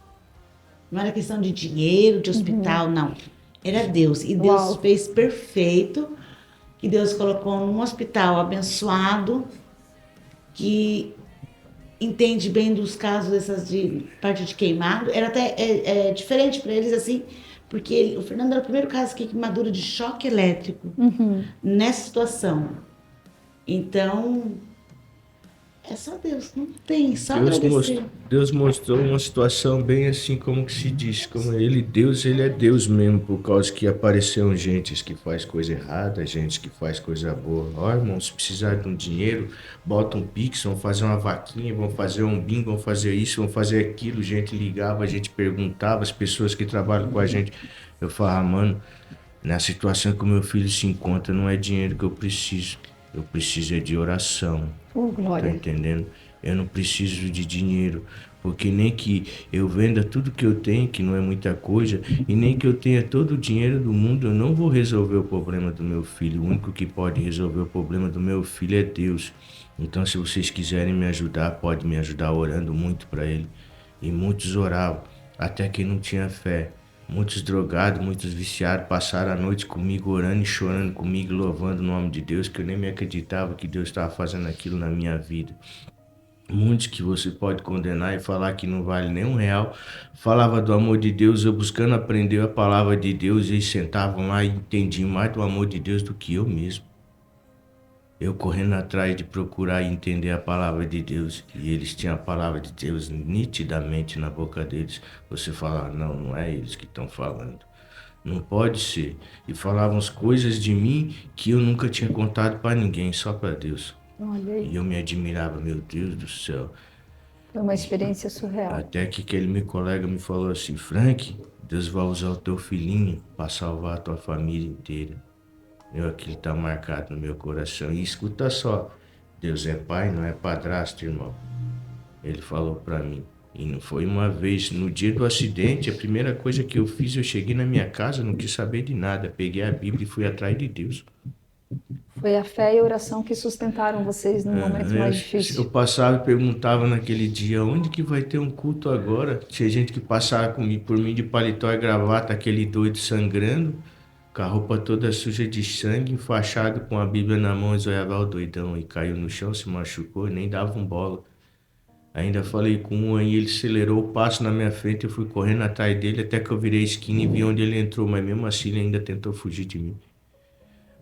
Não era questão de dinheiro, de hospital, não. Era Deus. E Deus Uau. fez perfeito. Que Deus colocou num hospital abençoado, que entende bem dos casos dessas de parte de queimado. Era até diferente para eles assim, porque o Fernando era o primeiro caso que queimadura de choque elétrico nessa situação. Então, é só Deus, não tem, só agradecer. Deus mostrou uma situação bem assim como que se diz, como Deus ele é Deus mesmo, por causa que apareceram gente que faz coisa errada, gente que faz coisa boa. Ó, irmão, se precisar de um dinheiro, bota um pix, vão fazer uma vaquinha, vão fazer um bingo, vão fazer isso, vão fazer aquilo. Gente ligava, a gente perguntava, as pessoas que trabalham com a gente, eu falava, mano, na situação que o meu filho se encontra, não é dinheiro que eu preciso de oração. Oh, Tá glória. entendendo? Eu não preciso de dinheiro, porque nem que eu venda tudo que eu tenho, que não é muita coisa, e nem que eu tenha todo o dinheiro do mundo, eu não vou resolver o problema do meu filho. O único que pode resolver o problema do meu filho é Deus. Então, se vocês quiserem me ajudar, pode me ajudar orando muito para ele. E muitos oravam, até quem não tinha fé. Muitos drogados, muitos viciados passaram a noite comigo, orando e chorando comigo, louvando o nome de Deus, que eu nem me acreditava que Deus estava fazendo aquilo na minha vida. muitos que você pode condenar e falar que não vale nem R$1. Falava do amor de Deus, eu buscando aprender a palavra de Deus, eles sentavam lá e entendiam mais do amor de Deus do que eu mesmo. Eu correndo atrás de procurar entender a palavra de Deus, e eles tinham a palavra de Deus nitidamente na boca deles. Você fala, não, não é eles que estão falando. Não pode ser. E falavam as coisas de mim que eu nunca tinha contado para ninguém, só para Deus. Olha aí, E eu me admirava, meu Deus do céu. foi uma experiência surreal. Até que aquele meu colega me falou assim, Frank, Deus vai usar o teu filhinho para salvar a tua família inteira. Aquilo tá marcado no meu coração. E escuta só, Deus é pai, não é padrasto, irmão. Ele falou para mim. E não foi uma vez, no dia do acidente, a primeira coisa que eu fiz, eu cheguei na minha casa, não quis saber de nada. Peguei a Bíblia e fui atrás de Deus. Foi a fé e a oração que sustentaram vocês no momento mais difícil. Eu passava e perguntava naquele dia, onde que vai ter um culto agora? Tinha gente que passava por mim de paletó e gravata, aquele doido sangrando, com a roupa toda suja de sangue, enfaixado com a Bíblia na mão, e olhava o doidão e caiu no chão, se machucou, nem dava um bola. Ainda falei com um aí, ele acelerou o passo na minha frente, eu fui correndo atrás dele até que eu virei a esquina e vi onde ele entrou, mas mesmo assim ele ainda tentou fugir de mim.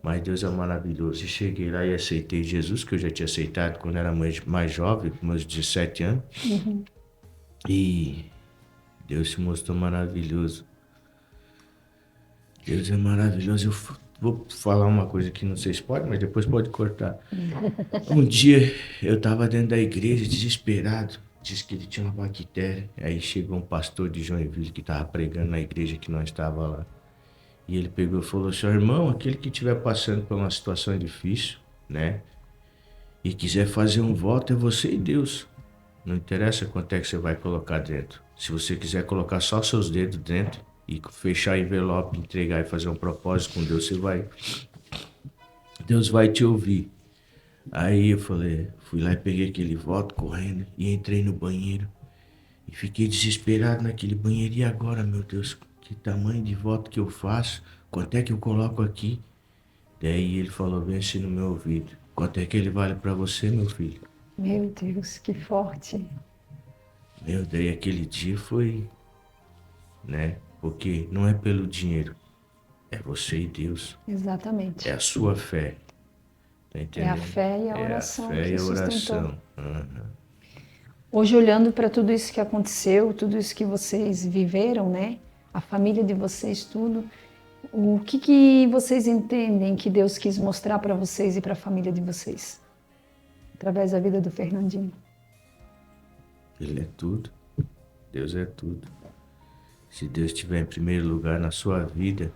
Mas Deus é maravilhoso. E cheguei lá e aceitei Jesus, que eu já tinha aceitado quando era mais jovem, com meus 17 anos. E Deus se mostrou maravilhoso. Deus é maravilhoso. Eu vou falar uma coisa que não sei se pode, mas depois pode cortar. Um dia eu estava dentro da igreja, desesperado. Disse que ele tinha uma bactéria. Aí chegou um pastor de Joinville que estava pregando na igreja que nós estávamos lá. E ele pegou e falou assim, irmão, aquele que estiver passando por uma situação difícil, né? E quiser fazer um voto é você e Deus. Não interessa quanto é que você vai colocar dentro. Se você quiser colocar só seus dedos dentro e fechar envelope, entregar e fazer um propósito com Deus, Deus vai te ouvir. Aí eu fui lá e peguei aquele voto correndo e entrei no banheiro. E fiquei desesperado naquele banheiro. E agora, meu Deus, que tamanho de voto que eu faço? Quanto é que eu coloco aqui? Daí ele falou bem assim no meu ouvido. Quanto é que ele vale para você, meu filho? Meu Deus, que forte. Daí aquele dia foi, né? Porque não é pelo dinheiro, é você e Deus. Exatamente. É a sua fé. Tá entendendo? É a fé e a oração. É a fé e a que sustentou. oração. Uhum. Hoje, olhando para tudo isso que aconteceu, tudo isso que vocês viveram, né? A família de vocês, tudo. O que vocês entendem que Deus quis mostrar para vocês e para a família de vocês? Através da vida do Fernandinho. Ele é tudo. Deus é tudo. Se Deus estiver em primeiro lugar na sua vida,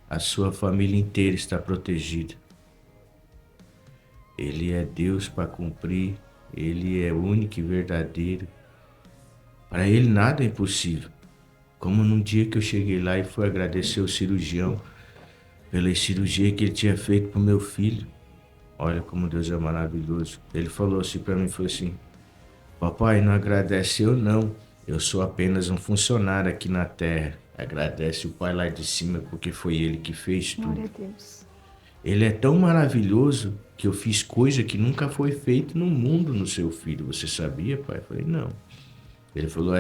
a sua família inteira está protegida. Ele é Deus para cumprir. Ele é único e verdadeiro. Para ele nada é impossível. Como num dia que eu cheguei lá e fui agradecer o cirurgião pela cirurgia que ele tinha feito pro meu filho. Olha como Deus é maravilhoso. Ele falou assim para mim, falou assim, papai, não agradece eu não. Eu sou apenas um funcionário aqui na terra. Agradece o pai lá de cima porque foi ele que fez tudo. Glória a Deus. Ele é tão maravilhoso que eu fiz coisa que nunca foi feita no mundo no seu filho. Você sabia, pai? Eu falei, não. Ele falou,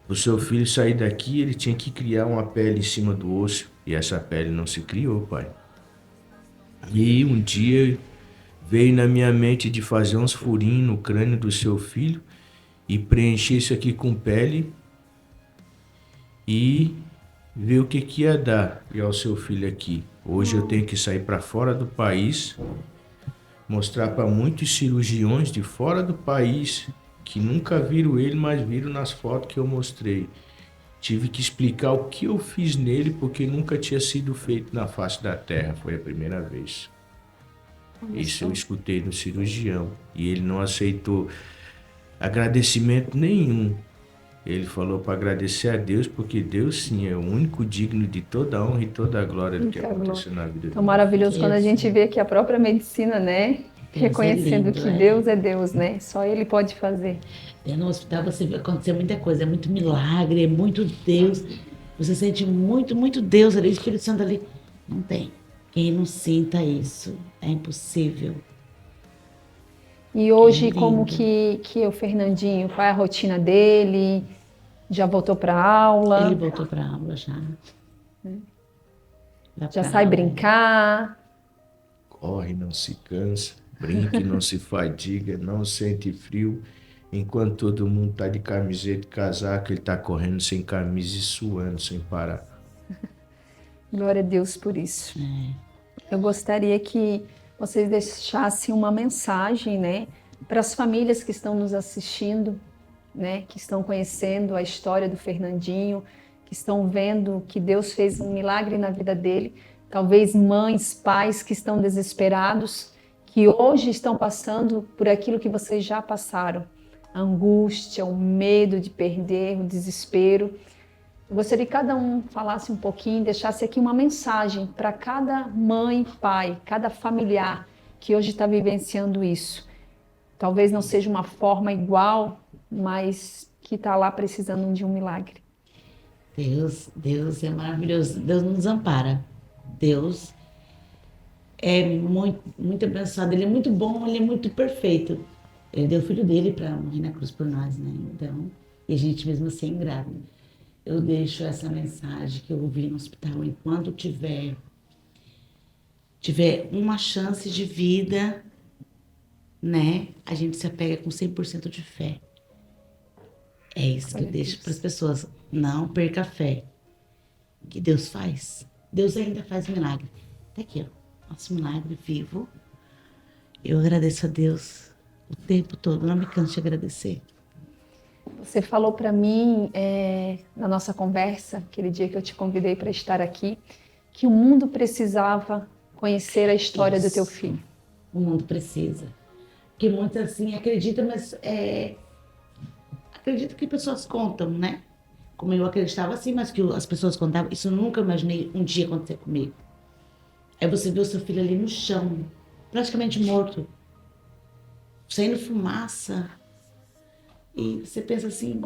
o seu filho sair daqui, ele tinha que criar uma pele em cima do osso. E essa pele não se criou, pai. E um dia veio na minha mente de fazer uns furinhos no crânio do seu filho e preencher isso aqui com pele e ver o que ia dar e ao seu filho aqui. Hoje eu tenho que sair para fora do país, mostrar para muitos cirurgiões de fora do país que nunca viram ele, mas viram nas fotos que eu mostrei. Tive que explicar o que eu fiz nele porque nunca tinha sido feito na face da terra. Foi a primeira vez. Isso eu escutei no cirurgião e ele não aceitou agradecimento nenhum. Ele falou para agradecer a Deus, porque Deus sim é o único digno de toda a honra e toda a glória do que aconteceu na vida dele. Então, maravilhoso quando a gente vê que a própria medicina, né? Reconhecendo que Deus é Deus, né? Só Ele pode fazer. No hospital você vê acontecer muita coisa, é muito milagre, é muito Deus. Você sente muito, muito Deus ali, o Espírito Santo ali. Não tem. Quem não sinta isso, é impossível. E hoje, Que como lindo. que é o Fernandinho? Qual é a rotina dele? Já voltou para aula? Ele voltou para aula já. Vai Já para sai aula. brincar? Corre, não se cansa, brinca e não se fadiga, não sente frio. Enquanto todo mundo tá de camiseta e casaco, ele tá correndo sem camisa e suando sem parar. Glória a Deus por isso. Eu gostaria que vocês deixassem uma mensagem, né, para as famílias que estão nos assistindo, né, que estão conhecendo a história do Fernandinho, que estão vendo que Deus fez um milagre na vida dele. Talvez mães, pais que estão desesperados, que hoje estão passando por aquilo que vocês já passaram. A angústia, o medo de perder, o desespero. Eu gostaria que cada um falasse um pouquinho, deixasse aqui uma mensagem para cada mãe, pai, cada familiar que hoje está vivenciando isso. Talvez não seja uma forma igual, mas que está lá precisando de um milagre. Deus é maravilhoso. Deus não nos ampara. Deus é muito, muito abençoado. Ele é muito bom, ele é muito perfeito. Ele deu o filho dele para morrer na cruz por nós, né? Então, e a gente mesmo assim é ingrato. Eu deixo essa mensagem que eu ouvi no hospital. Enquanto tiver uma chance de vida, né? A gente se apega com 100% de fé. É isso que eu deixo para as pessoas. Não perca a fé. Que Deus faz. Deus ainda faz milagre. Tá aqui, ó. Nosso milagre vivo. Eu agradeço a Deus o tempo todo. Não me canso de agradecer. Você falou para mim, na nossa conversa, aquele dia que eu te convidei para estar aqui, que o mundo precisava conhecer a história do teu filho. O mundo precisa. Porque muitos assim acreditam, mas acredito que pessoas contam, né? Como eu acreditava assim, mas que as pessoas contavam. Isso eu nunca imaginei um dia acontecer comigo. Aí você vê o seu filho ali no chão, praticamente morto, saindo fumaça. E você pensa assim,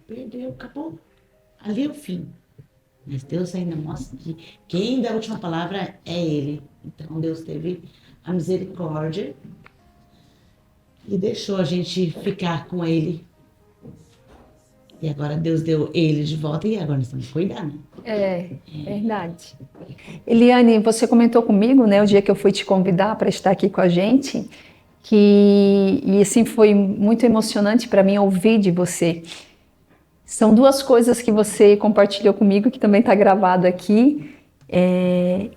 perdeu, acabou. Ali é o fim. Mas Deus ainda mostra que quem dá a última palavra é Ele. Então Deus teve a misericórdia e deixou a gente ficar com Ele. E agora Deus deu Ele de volta e agora nós temos que cuidar, né? É verdade. Eliane, você comentou comigo, né, o dia que eu fui te convidar para estar aqui com a gente, e assim foi muito emocionante para mim ouvir de você. São duas coisas que você compartilhou comigo, que também está gravado aqui,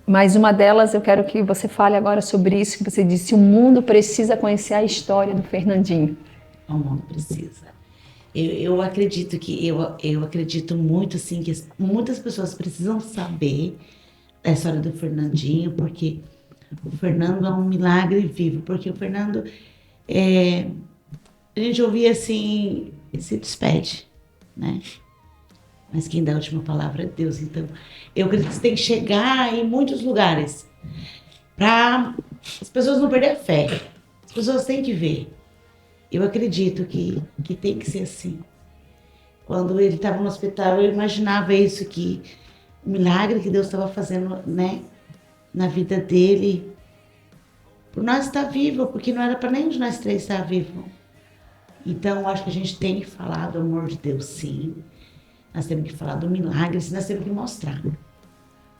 mas uma delas eu quero que você fale agora sobre isso, que você disse, o mundo precisa conhecer a história do Fernandinho. O mundo precisa. Eu acredito eu acredito muito assim que muitas pessoas precisam saber da história do Fernandinho, porque o Fernando é um milagre vivo, porque o Fernando, a gente ouvia assim, se despede, né? Mas quem dá a última palavra é Deus. Então, eu acredito que você tem que chegar em muitos lugares para as pessoas não perderem a fé. As pessoas têm que ver. Eu acredito que tem que ser assim. Quando ele estava no hospital, eu imaginava isso, que o milagre que Deus estava fazendo, né, na vida dele, por nós estar vivo, porque não era para nenhum de nós três estar vivo. Então, eu acho que a gente tem que falar do amor de Deus, sim. Nós temos que falar do milagre, sim, nós temos que mostrar.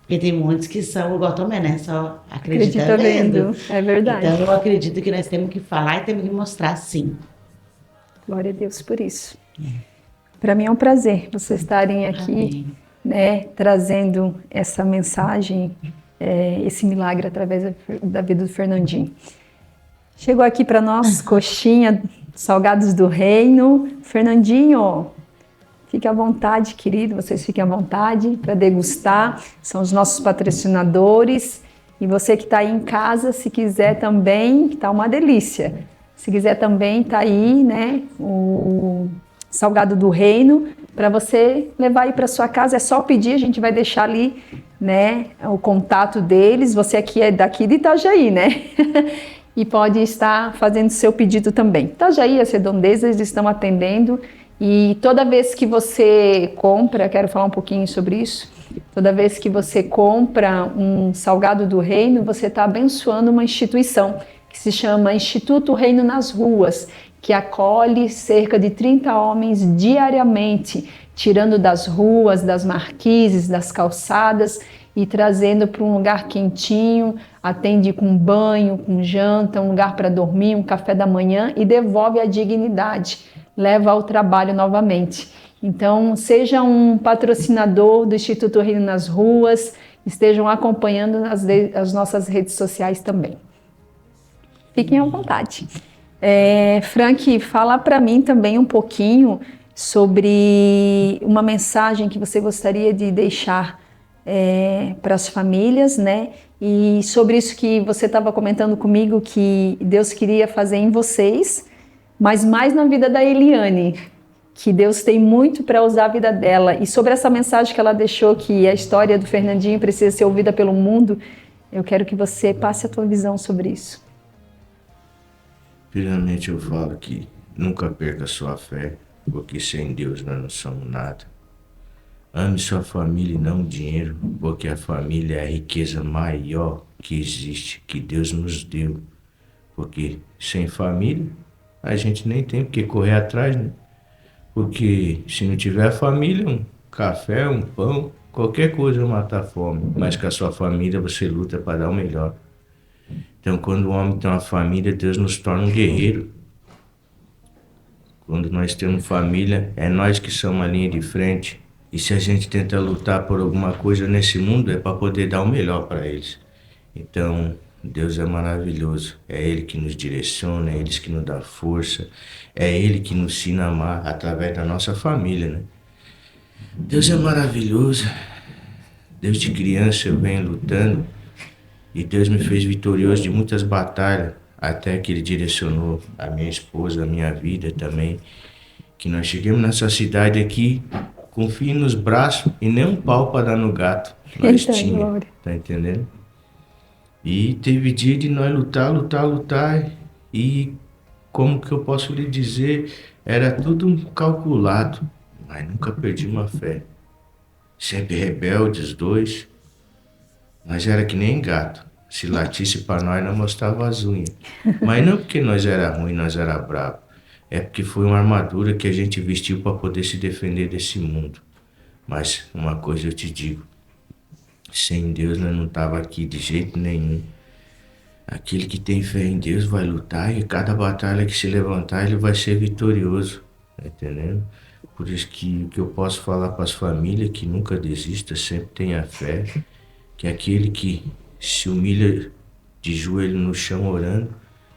Porque tem muitos que são igual Tomé, né? Só acredita vendo. É verdade. Então, eu acredito que nós temos que falar e temos que mostrar, sim. Glória a Deus por isso. Para mim é um prazer vocês estarem aqui, né, trazendo essa mensagem, esse milagre através da vida do Fernandinho. Chegou aqui para nós coxinha, salgados do reino. Fernandinho, fique à vontade, querido, vocês fiquem à vontade para degustar. São os nossos patrocinadores. E você que está aí em casa, se quiser também, está uma delícia. Se quiser também, está aí, né, o salgado do reino, para você levar aí para sua casa. É só pedir, a gente vai deixar ali, né, o contato deles. Você aqui é daqui de Itajaí, né? E pode estar fazendo seu pedido também. Itajaí, as redondezas estão atendendo. E toda vez que você compra, quero falar um pouquinho sobre isso, toda vez que você compra um salgado do reino, você está abençoando uma instituição que se chama Instituto Reino nas Ruas, que acolhe cerca de 30 homens diariamente, tirando das ruas, das marquises, das calçadas e trazendo para um lugar quentinho, atende com banho, com janta, um lugar para dormir, um café da manhã e devolve a dignidade, leva ao trabalho novamente. Então, seja um patrocinador do Instituto Reino nas Ruas, estejam acompanhando as nossas redes sociais também. Fiquem à vontade. Frank, fala para mim também um pouquinho sobre uma mensagem que você gostaria de deixar para as famílias, né? E sobre isso que você estava comentando comigo, que Deus queria fazer em vocês, mas mais na vida da Eliane, que Deus tem muito para usar a vida dela. E sobre essa mensagem que ela deixou, que a história do Fernandinho precisa ser ouvida pelo mundo, eu quero que você passe a tua visão sobre isso. Primeiramente eu falo que nunca perca sua fé, porque sem Deus nós não somos nada. Ame sua família e não o dinheiro, porque a família é a riqueza maior que existe, que Deus nos deu. Porque sem família, a gente nem tem porque correr atrás, né? Porque se não tiver família, um café, um pão, qualquer coisa vai matar a fome. Mas com a sua família você luta para dar o melhor. Então quando o homem tem uma família, Deus nos torna um guerreiro. Quando nós temos família, é nós que somos a linha de frente. E se a gente tenta lutar por alguma coisa nesse mundo, é para poder dar o melhor para eles. Então, Deus é maravilhoso. É Ele que nos direciona, é Ele que nos dá força, é Ele que nos ensina a amar através da nossa família, né? Deus é maravilhoso. Desde criança eu venho lutando e Deus me fez vitorioso de muitas batalhas, até que Ele direcionou a minha esposa, a minha vida também. Que nós chegamos nessa cidade aqui, com fio nos braços e nem um pau para dar no gato. Nós tínhamos, tá entendendo? E teve dia de nós lutar. E como que eu posso lhe dizer, era tudo calculado, mas nunca perdi uma fé. Sempre rebeldes, os dois. Nós era que nem gato. Se latisse para nós, não mostrava as unhas. Mas não porque nós era ruim, nós era bravo. É porque foi uma armadura que a gente vestiu para poder se defender desse mundo. Mas uma coisa eu te digo, sem Deus nós não tava aqui de jeito nenhum. Aquele que tem fé em Deus vai lutar e cada batalha que se levantar ele vai ser vitorioso, tá entendendo? Por isso que o que eu posso falar para as famílias, que nunca desista, sempre tenha fé, que aquele que se humilha de joelho no chão orando,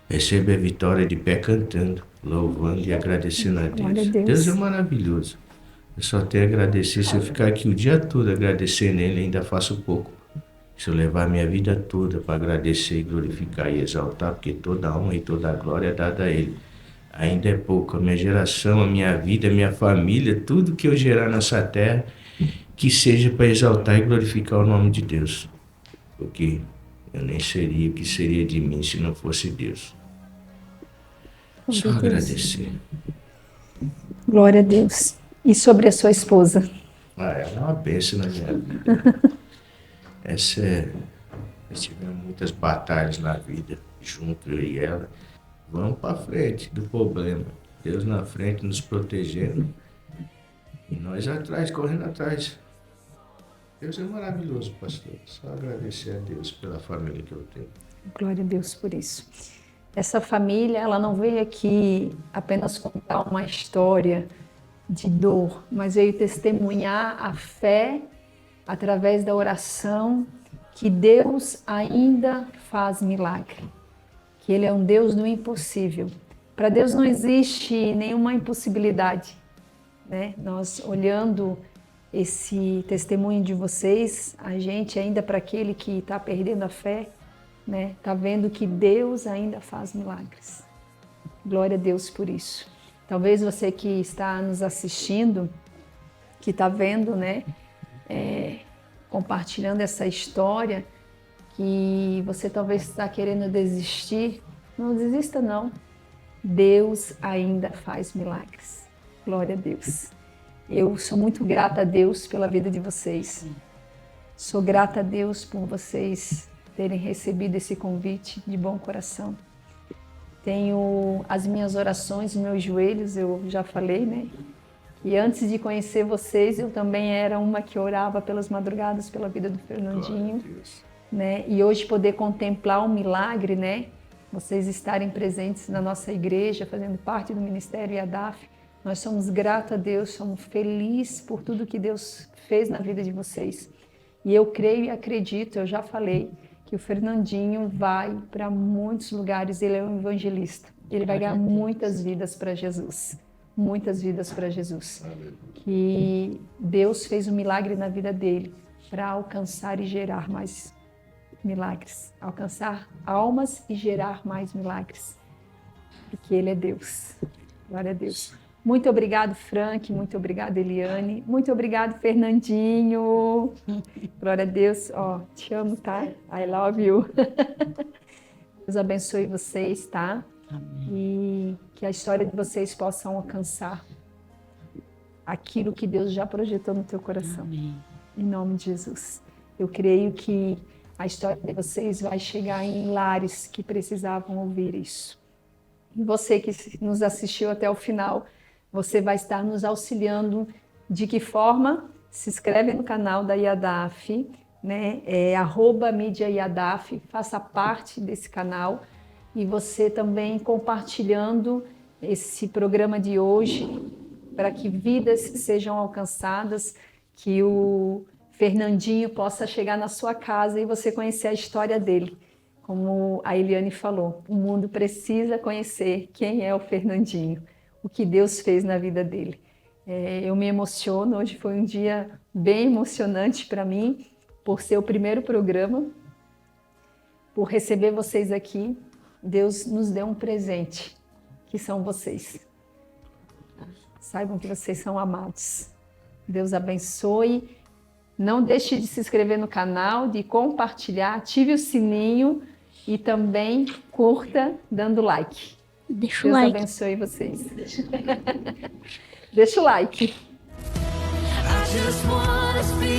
recebe a vitória de pé cantando, louvando e agradecendo a Deus. Deus é maravilhoso. Eu só tenho a agradecer. Se eu ficar aqui o dia todo agradecendo Ele, ainda faço pouco. Se eu levar a minha vida toda para agradecer, glorificar e exaltar, porque toda a honra e toda a glória é dada a Ele. Ainda é pouco. A minha geração, a minha vida, a minha família, tudo que eu gerar nessa terra, que seja para exaltar e glorificar o nome de Deus. Porque eu nem seria o que seria de mim se não fosse Deus. Só agradecer. Glória a Deus. E sobre a sua esposa? Ela é uma bênção na minha vida. Nós tivemos muitas batalhas na vida, junto eu e ela. Vamos para frente do problema. Deus na frente nos protegendo. E nós atrás, correndo atrás. Deus é maravilhoso, pastor. Só agradecer a Deus pela família que eu tenho. Glória a Deus por isso. Essa família, ela não veio aqui apenas contar uma história de dor, mas veio testemunhar a fé através da oração, que Deus ainda faz milagre, que Ele é um Deus do impossível. Para Deus não existe nenhuma impossibilidade, né? Nós olhando esse testemunho de vocês, a gente ainda para aquele que está perdendo a fé, né? Tá vendo que Deus ainda faz milagres. Glória a Deus por isso. Talvez você que está nos assistindo, que está vendo, né? Compartilhando essa história, que você talvez está querendo desistir. Não desista não. Deus ainda faz milagres. Glória a Deus. Eu sou muito grata a Deus pela vida de vocês. Sou grata a Deus por vocês terem recebido esse convite de bom coração. tenho as minhas orações, os meus joelhos, eu já falei, né? E antes de conhecer vocês, eu também era uma que orava pelas madrugadas pela vida do Fernandinho, né? E hoje poder contemplar um milagre, né? Vocês estarem presentes na nossa igreja, fazendo parte do Ministério IADAF, nós somos gratos a Deus, somos felizes por tudo que Deus fez na vida de vocês. E eu creio e acredito, eu já falei, que o Fernandinho vai para muitos lugares, ele é um evangelista. Ele vai ganhar muitas vidas para Jesus. Muitas vidas para Jesus. Que Deus fez um milagre na vida dele para alcançar e gerar mais milagres. Alcançar almas e gerar mais milagres. Porque ele é Deus. Glória a Deus. Muito obrigado, Frank. Muito obrigado, Eliane. Muito obrigado, Fernandinho. Glória a Deus. Ó, te amo, tá? I love you. Deus abençoe vocês, tá? Amém. E que a história de vocês possam alcançar aquilo que Deus já projetou no teu coração. Amém. Em nome de Jesus. Eu creio que a história de vocês vai chegar em lares que precisavam ouvir isso. E você que nos assistiu até o final, você vai estar nos auxiliando. De que forma? Se inscreve no canal da IADAF, né? @mídia IADAF, faça parte desse canal. E você também compartilhando esse programa de hoje para que vidas sejam alcançadas, que o Fernandinho possa chegar na sua casa e você conhecer a história dele. Como a Eliane falou, o mundo precisa conhecer quem é o Fernandinho, o que Deus fez na vida dele. Eu me emociono, hoje foi um dia bem emocionante para mim, por ser o primeiro programa, por receber vocês aqui. Deus nos deu um presente, que são vocês. Saibam que vocês são amados. Deus abençoe. Não deixe de se inscrever no canal, de compartilhar, ative o sininho e também curta dando like. Deixa o Deus like. abençoe vocês. Deixa o like. I just wanna speak